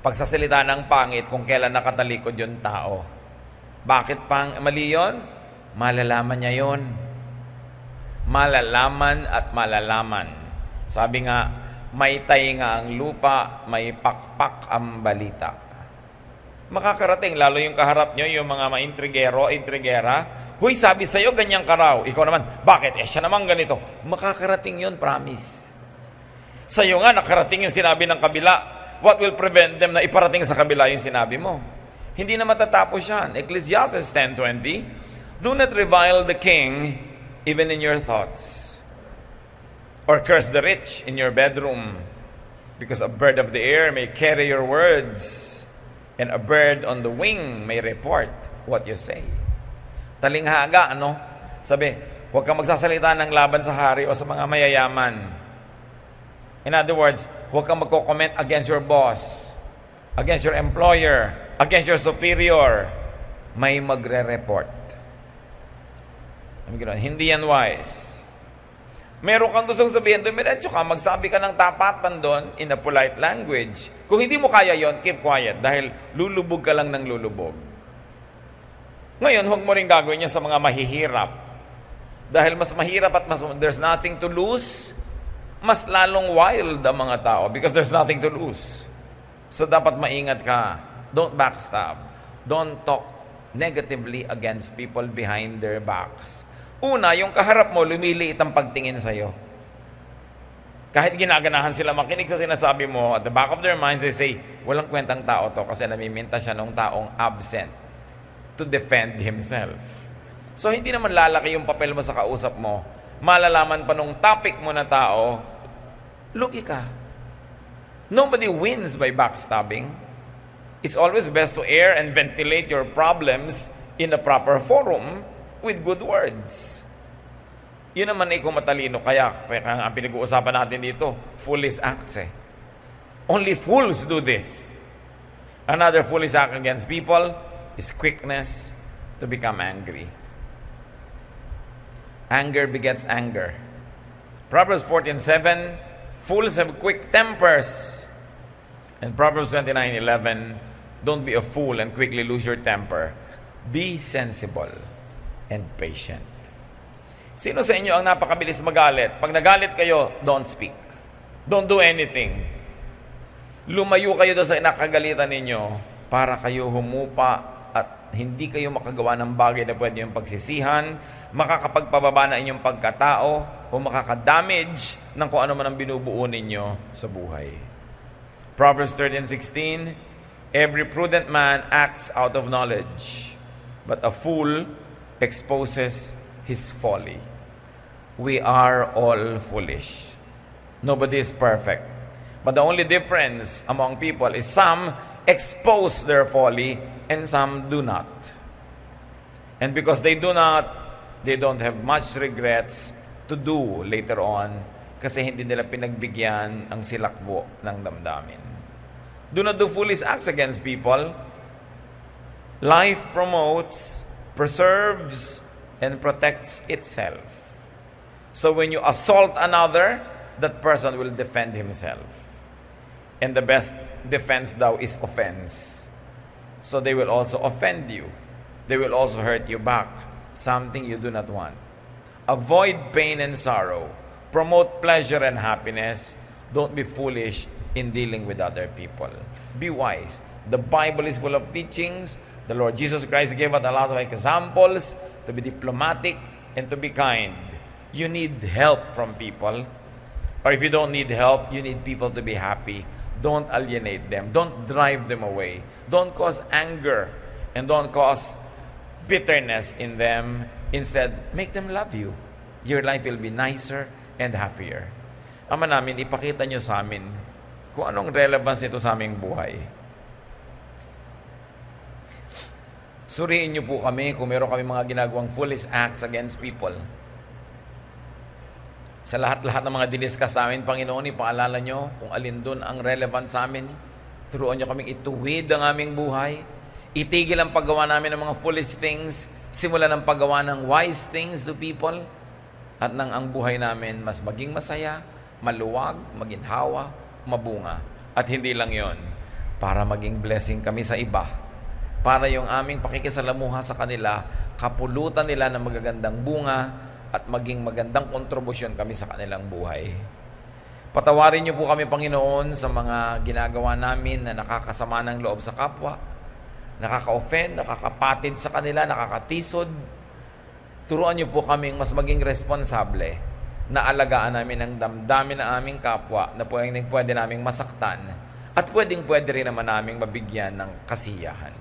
Pagsasalita ng pangit kung kailan nakatalikod yung tao. Bakit mali yun? Malalaman niya yun. Malalaman at malalaman. Sabi nga, may tainga ang lupa, may pakpak ang balita. Makakarating, lalo yung kaharap nyo, yung mga intrigera, huy, sabi sa'yo, ganyan ka raw. Ikaw naman, bakit? Siya naman ganito. Makakarating yun, promise. Sa'yo nga, nakarating yung sinabi ng kabila. what will prevent them na iparating sa kabila yung sinabi mo? Hindi na matatapos yan. Ecclesiastes 10:20, do not revile the king even in your thoughts, or curse the rich in your bedroom, because a bird of the air may carry your words, and a bird on the wing may report what you say. Talinghaga, ano? Sabi, huwag kang magsasalita ng laban sa hari o sa mga mayayaman. In other words, huwag kang magko-comment against your boss, against your employer, against your superior. May magre-report. Hindi yan wise. Meron kang gustong sabihin, dumiretso ka, magsabi ka ng tapatan doon in a polite language. Kung hindi mo kaya yon, keep quiet dahil lulubog ka lang ng lulubog. Ngayon, huwag mo rin gagawin yan sa mga mahihirap. Dahil mas mahirap at there's nothing to lose, mas lalong wild ang mga tao because there's nothing to lose. So dapat maingat ka. Don't backstab. Don't talk negatively against people behind their backs. Una, yung kaharap mo, lumiliit ang pagtingin sa'yo. Kahit ginaganahan sila makinig sa sinasabi mo, at the back of their minds, they say, walang kwentang tao to kasi namiminta siya ng taong absent to defend himself. So, hindi naman lalaki yung papel mo sa kausap mo. Malalaman pa nung topic mo na tao, lugi ka. Nobody wins by backstabbing. It's always best to air and ventilate your problems in a proper forum with good words. Yun naman ay kung matalino. Kaya ang pinag-uusapan natin dito, foolish acts eh. Only fools do this. Another foolish act against people is quickness to become angry. Anger begets anger. Proverbs 14:7, fools have quick tempers. And Proverbs 29:11, don't be a fool and quickly lose your temper. Be sensible and patient. Sino sa inyo ang napakabilis magalit? Pag nagalit kayo, don't speak. Don't do anything. Lumayo kayo doon sa inakagalitan ninyo para kayo humupa at hindi kayo makagawa ng bagay na pwede yung pagsisihan, makakapagpababa na inyong pagkatao, o makakadamage ng kung ano man ang binubuo ninyo sa buhay. Proverbs 13:16, every prudent man acts out of knowledge, but a fool exposes his folly. We are all foolish. Nobody is perfect. But the only difference among people is some expose their folly and some do not. And because they do not, they don't have much regrets to do later on kasi hindi nila pinagbigyan ang silakbo ng damdamin. Do not do foolish acts against people. Life promotes, preserves, and protects itself. So when you assault another, that person will defend himself. And the best defense daw is offense. So they will also offend you. They will also hurt you back, something you do not want. Avoid pain and sorrow. Promote pleasure and happiness. Don't be foolish in dealing with other people. Be wise. The Bible is full of teachings. The Lord Jesus Christ gave us a lot of examples to be diplomatic and to be kind. You need help from people. Or if you don't need help, you need people to be happy. Don't alienate them. Don't drive them away. Don't cause anger and don't cause bitterness in them. Instead, make them love you. Your life will be nicer and happier. Ama namin, ipakita nyo sa amin kung anong relevance nito sa aming buhay. Suriin niyo po kami kung meron kami mga ginagawang foolish acts against people. Sa lahat-lahat ng mga diniskas sa amin, Panginoon, ipaalala niyo kung alin doon ang relevant sa amin. Turuan niyo kaming ituwid ang aming buhay. Itigil ang paggawa namin ng mga foolish things. Simulan ang paggawa ng wise things to people. At nang ang buhay namin mas maging masaya, maluwag, maginhawa, mabunga. At hindi lang yon, para maging blessing kami sa iba. Para yung aming pakikisalamuha sa kanila, kapulutan nila ng magagandang bunga at maging magandang kontribusyon kami sa kanilang buhay. Patawarin niyo po kami, Panginoon, sa mga ginagawa namin na nakakasama ng loob sa kapwa, nakaka-offend, nakakapatid sa kanila, nakakatisod. Turuan niyo po kaming mas maging responsable na alagaan namin ang damdamin ng aming kapwa na pwede naming masaktan At pwede rin naman naming mabigyan ng kasiyahan.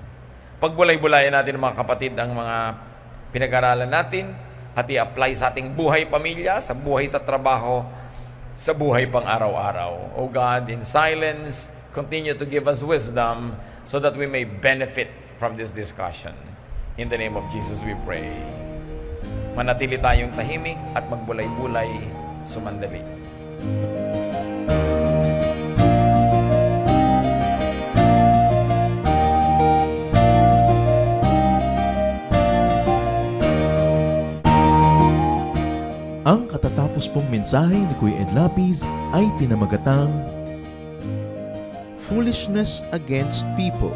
Pagbulay-bulayan natin mga kapatid ang mga pinag-aralan natin at i-apply sa ating buhay pamilya, sa buhay sa trabaho, sa buhay pang araw-araw. O God, in silence, continue to give us wisdom so that we may benefit from this discussion. In the name of Jesus we pray. Manatili tayong tahimik at magbulay-bulay sumandali. Ang katatapos pong mensahe ni Kuya Ed Lapid ay pinamagatang Foolishness Against People.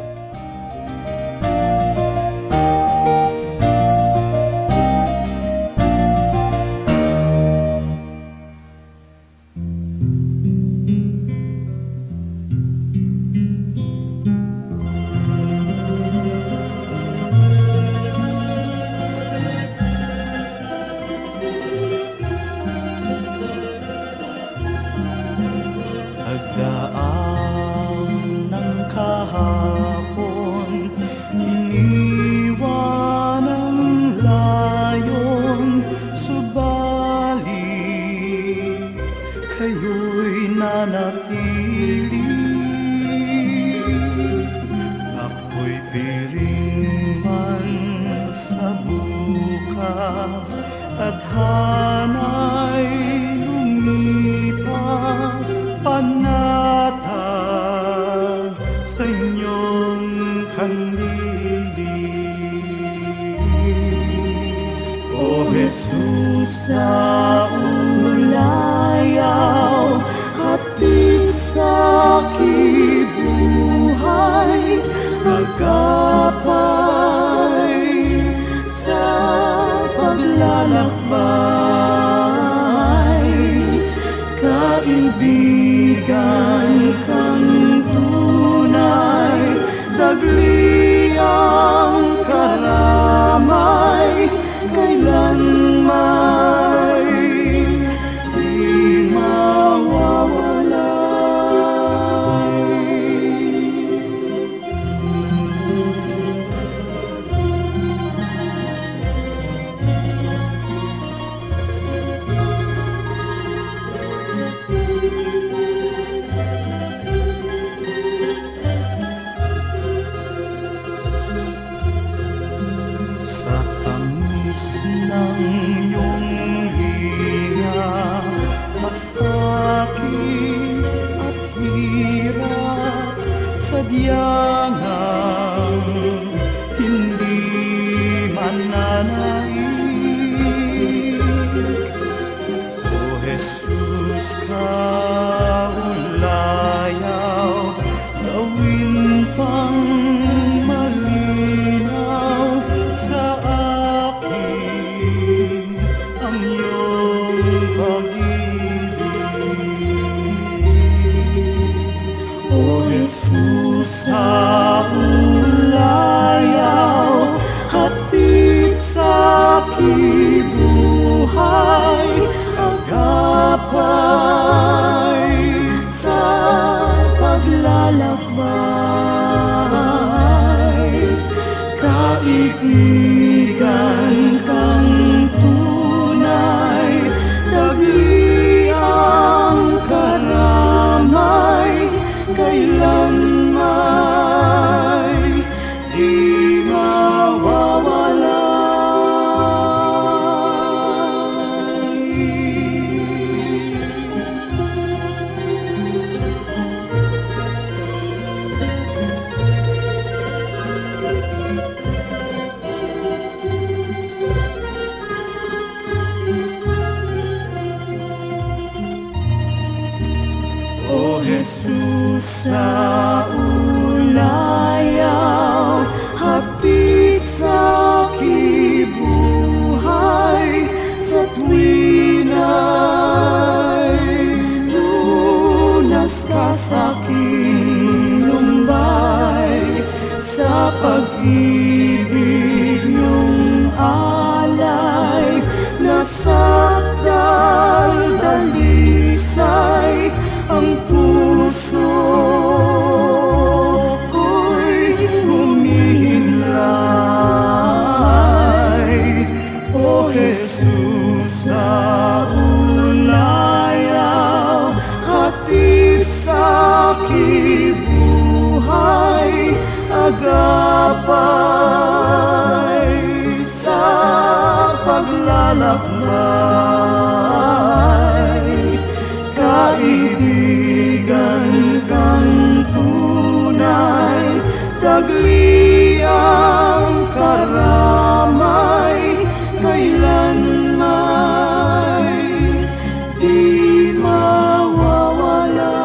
Pagdaang ng kahapon, iniwan ang layon, subalit kayo'y nanatili. Ako'y piling man sa bukas at hana'y lumipas, panatag sa inyong kandiling. O Jesus, sa ulayaw, hatid sa kibuhay, agapay sa paglalakbay, kaibigan kang tunay, dagli ang karamay, kailanman di sa tamis ng iyong hiya, masakit at hirap, sadyang hindi mananaig. O Jesus, kaulayaw, gawin pang malinaw sa akin Jesus sa ulayaw, hatid sa kibuhay, agapay sa paglalakbay. Kaibigan kang tunay, tagliyang karamay, kailanman di mawawala.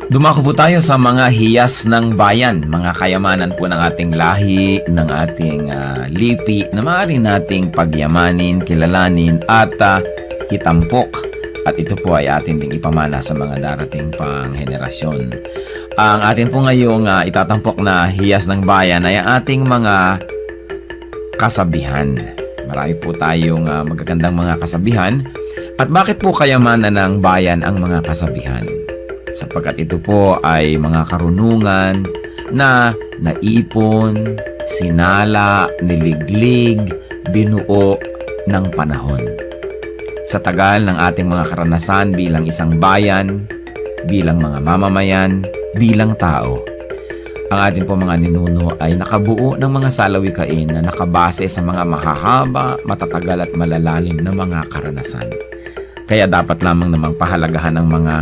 Dumako po tayo sa mga hiyas ng bayan, mga kayamanan po ng ating lahi, ng ating lipi na maaari nating pagyamanin, kilalanin at itampok. At ito po ay atin ding ipamana sa mga darating pang henerasyon. Ang atin po ngayong itatampok na hiyas ng bayan ay ang ating mga kasabihan. Marami po tayong magagandang mga kasabihan. At bakit po kayamanan ng bayan ang mga kasabihan? Sapagkat ito po ay mga karunungan na naipon, sinala, niliglig, binuo ng panahon. Sa tagal ng ating mga karanasan bilang isang bayan, bilang mga mamamayan, bilang tao, ang ating po mga ninuno ay nakabuo ng mga salawikain na nakabase sa mga mahahaba, matatagal at malalalim na mga karanasan. Kaya dapat lamang namang pahalagahan ng mga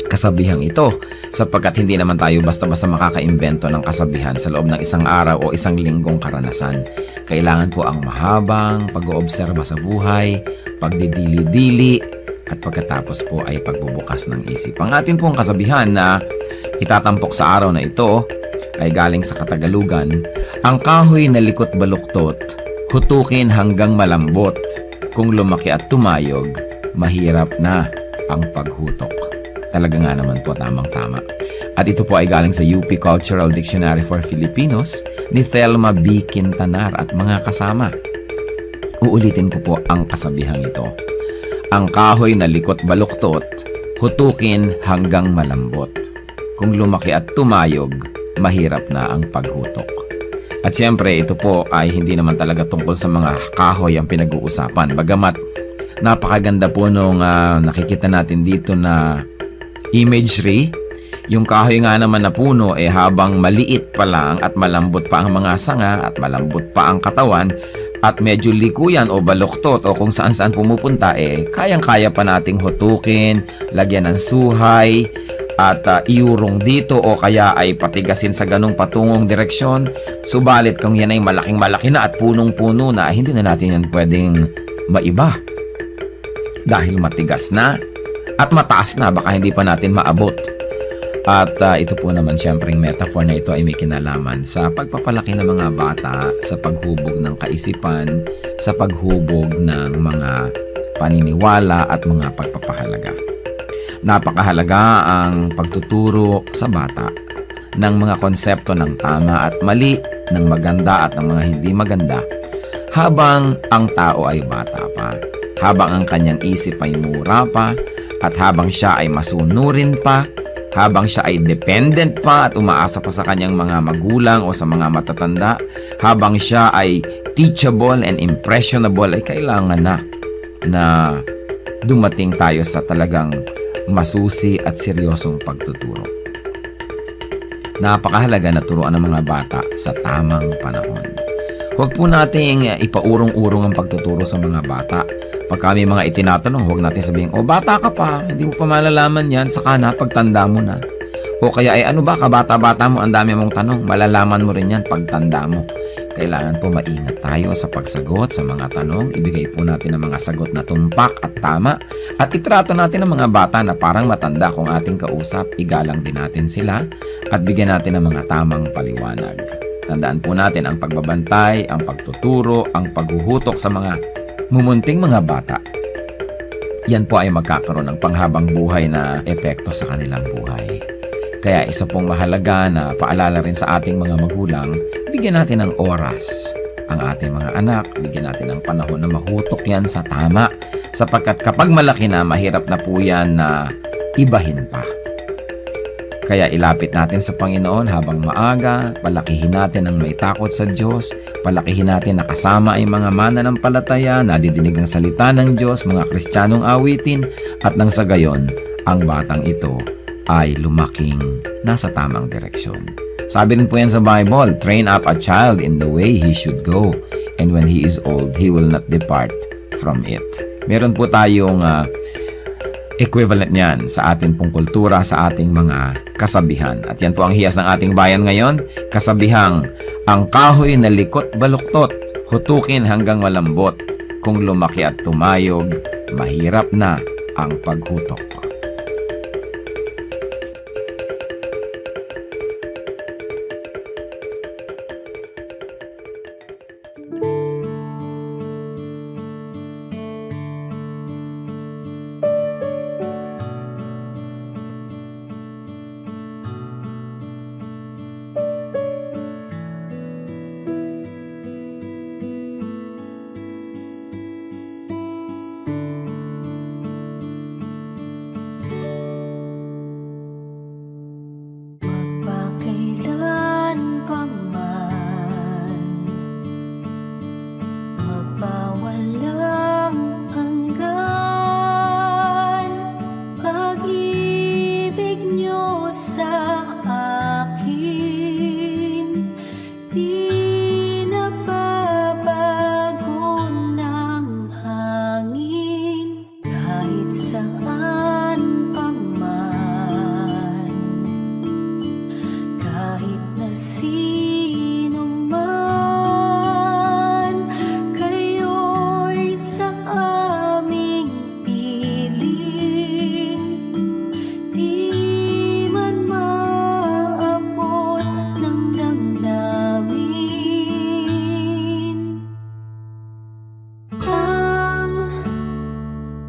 kasabihang ito sapagkat hindi naman tayo basta-basta makakaimbento ng kasabihan sa loob ng isang araw o isang linggong karanasan. Kailangan po ang mahabang pag-oobserba sa buhay, pagdidili-dili at pagkatapos po ay pagbubukas ng isip. Ang atin pong kasabihan na itatampok sa araw na ito ay galing sa Katagalugan. Ang kahoy na likot baluktot, hutukin hanggang malambot. Kung lumaki at tumayog, mahirap na ang paghutok. Talaga nga naman po, tamang-tama. At ito po ay galing sa UP Cultural Dictionary for Filipinos ni Thelma B. Quintanar at mga kasama. Uulitin ko po ang kasabihang ito. Ang kahoy na likot baluktot, hutukin hanggang malambot. Kung lumaki at tumayog, mahirap na ang paghutok. At siyempre, ito po ay hindi naman talaga tungkol sa mga kahoy ang pinag-uusapan. Bagamat napakaganda po nung nakikita natin dito na imagery, yung kahoy nga naman na puno habang maliit pa lang at malambot pa ang mga sanga at malambot pa ang katawan at medyo likuyan o baluktot o kung saan-saan pumupunta kayang-kaya pa nating hutukin, lagyan ng suhay at iurong dito o kaya ay patigasin sa ganong patungong direksyon. Subalit kung yan ay malaking-malaki na at punong-puno na, hindi na natin yan pwedeng maiba dahil matigas na at mataas na, baka hindi pa natin maabot. At ito po naman siyempre yung metaphor na ito ay may kinalaman sa pagpapalaki ng mga bata, sa paghubog ng kaisipan, sa paghubog ng mga paniniwala at mga pagpapahalaga. Napakahalaga ang pagtuturo sa bata ng mga konsepto ng tama at mali, ng maganda at ng mga hindi maganda, habang ang tao ay bata pa, habang ang kanyang isip ay mura pa, at habang siya ay masunurin pa, habang siya ay dependent pa at umaasa pa sa kanyang mga magulang o sa mga matatanda, habang siya ay teachable and impressionable, ay kailangan na dumating tayo sa talagang masusi at seryosong pagtuturo. Napakahalaga na turuan ng mga bata sa tamang panahon. Huwag po nating ipaurong-urong ang pagtuturo sa mga bata. Pag kami mga itinatanong, huwag natin sabihin, bata ka pa, hindi mo pa malalaman yan, saka na, pagtanda mo na. O kaya, ano ba, kabata-bata mo, ang dami mong tanong, malalaman mo rin yan pagtanda mo. Kailangan po maingat tayo sa pagsagot sa mga tanong, ibigay po natin ang mga sagot na tumpak at tama, at itrato natin ang mga bata na parang matanda kung ating kausap, igalang din natin sila, at bigyan natin ng mga tamang paliwanag. Tandaan po natin ang pagbabantay, ang pagtuturo, ang paghuhutok sa mga mumunting mga bata. Yan po ay magkakaroon ng panghabang buhay na epekto sa kanilang buhay. Kaya isa pong mahalaga na paalala rin sa ating mga magulang, bigyan natin ng oras ang ating mga anak, bigyan natin ng panahon na mahutok yan sa tama. Sapagkat kapag malaki na, mahirap na po yan na ibahin pa. Kaya ilapit natin sa Panginoon habang maaga, palakihin natin ang may takot sa Diyos, palakihin natin na kasama ay mga mananampalataya, nadidinig ang salita ng Diyos, mga Kristiyanong awitin, at nang sa gayon, ang batang ito ay lumaking nasa tamang direksyon. Sabi rin po yan sa Bible, train up a child in the way he should go, and when he is old, he will not depart from it. Meron po tayong equivalent niyan sa ating pong kultura, sa ating mga kasabihan. At yan po ang hiyas ng ating bayan ngayon, kasabihang, ang kahoy na likot baluktot, hutukin hanggang malambot. Kung lumaki at tumayog, mahirap na ang paghutok. Magpakailan pa man, magpawalang hanggan, pag-ibig niyo sa akin, di nababago ng hangin, kahit saan pa man. Kahit na sino man, kayo'y sa aming piling, di man maabot ng damdamin. Ang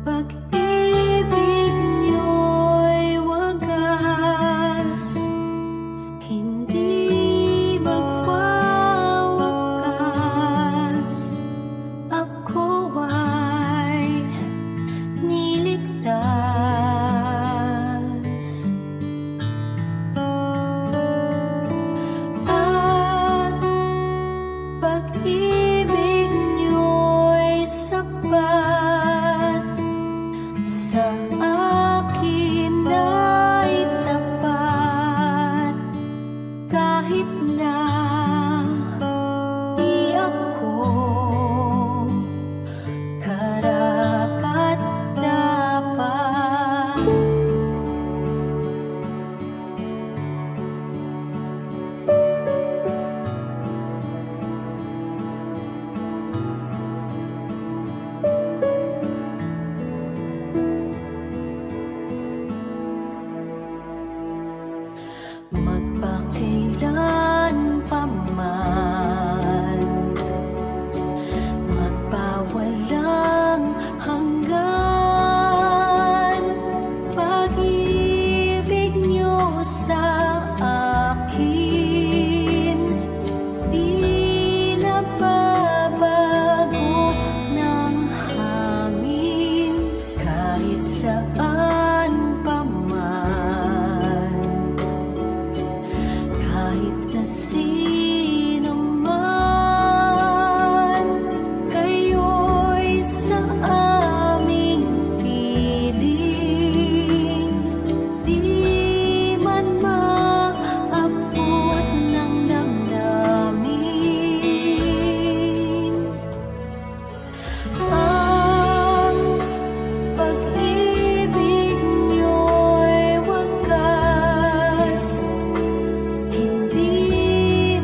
pag-ibig niyo'y wagas, hindi magwawakas. Ako ay niligtas. At pag-ibig niyo'y sapat, sa akin ay tapat. Kahit na di ako karapat-dapat. Magpakailan pa man, magpawalang hanggan, pag-ibig niyo sa akin, di nababago ng hangin, kahit saan pa man. Kahit na sino man, kayo'y sa aming piling, di man maabot ng damdamin. Ang pag-ibig niyo'y wagas, hindi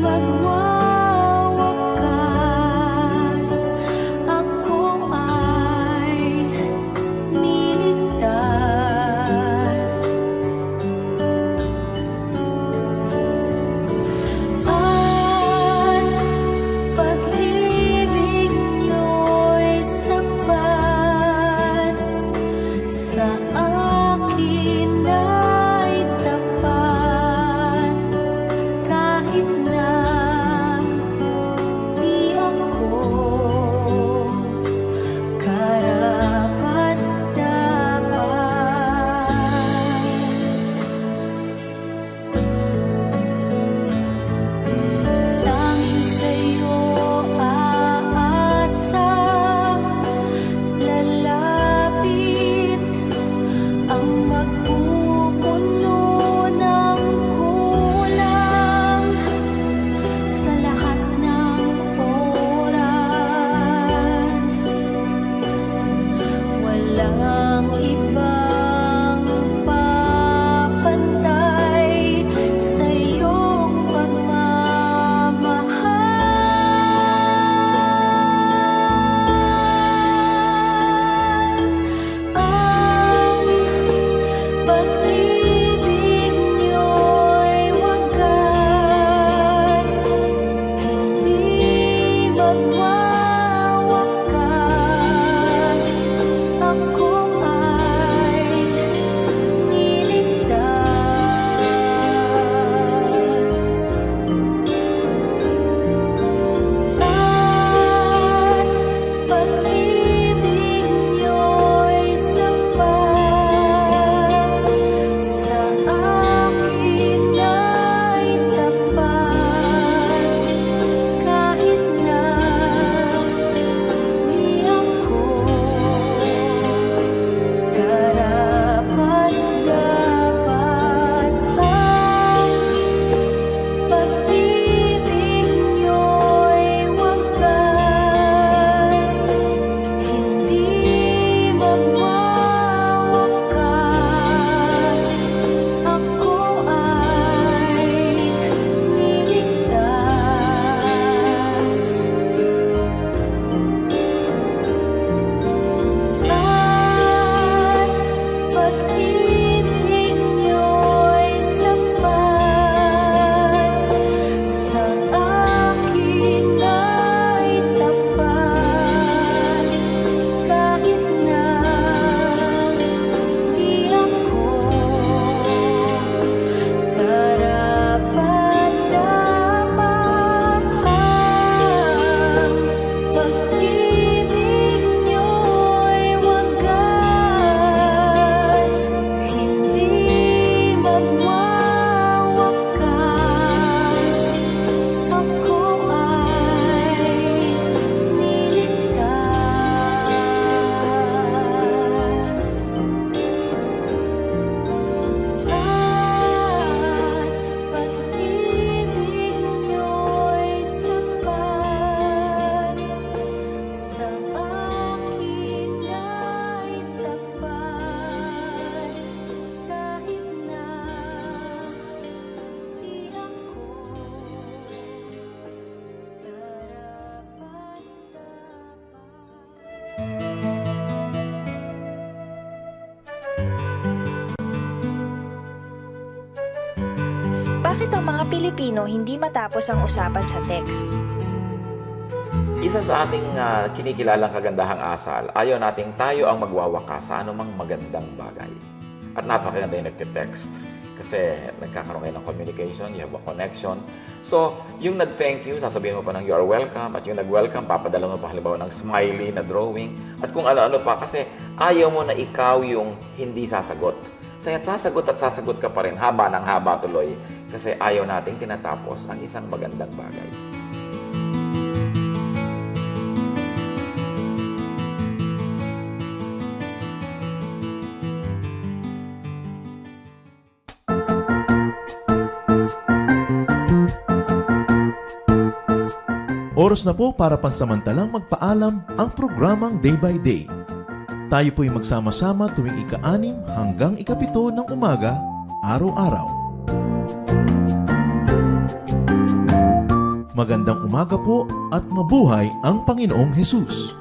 Pilipino hindi matapos ang usapan sa text. Isa sa ating kinikilalang kagandahang asal, ayaw nating tayo ang magwawakas sa anumang magandang bagay. At napakaganda yung nagte-text. Kasi nagkakaroon kayo ng communication, you have a connection. So, yung nag-thank you, sasabihin mo pa ng you are welcome. At yung nag-welcome, papadala mo pa halimbawa ng smiley na drawing. At kung ano-ano pa, kasi ayaw mo na ikaw yung hindi sasagot. Sasagot at sasagot ka pa rin, haba ng haba tuloy. Kasi ayaw nating tinatapos ang isang magandang bagay. Oras na po para pansamantalang magpaalam ang programang Day by Day. Tayo po'y magsama-sama tuwing ika-6 hanggang ika-7 ng umaga, araw-araw. Magandang umaga po at mabuhay ang Panginoong Hesus!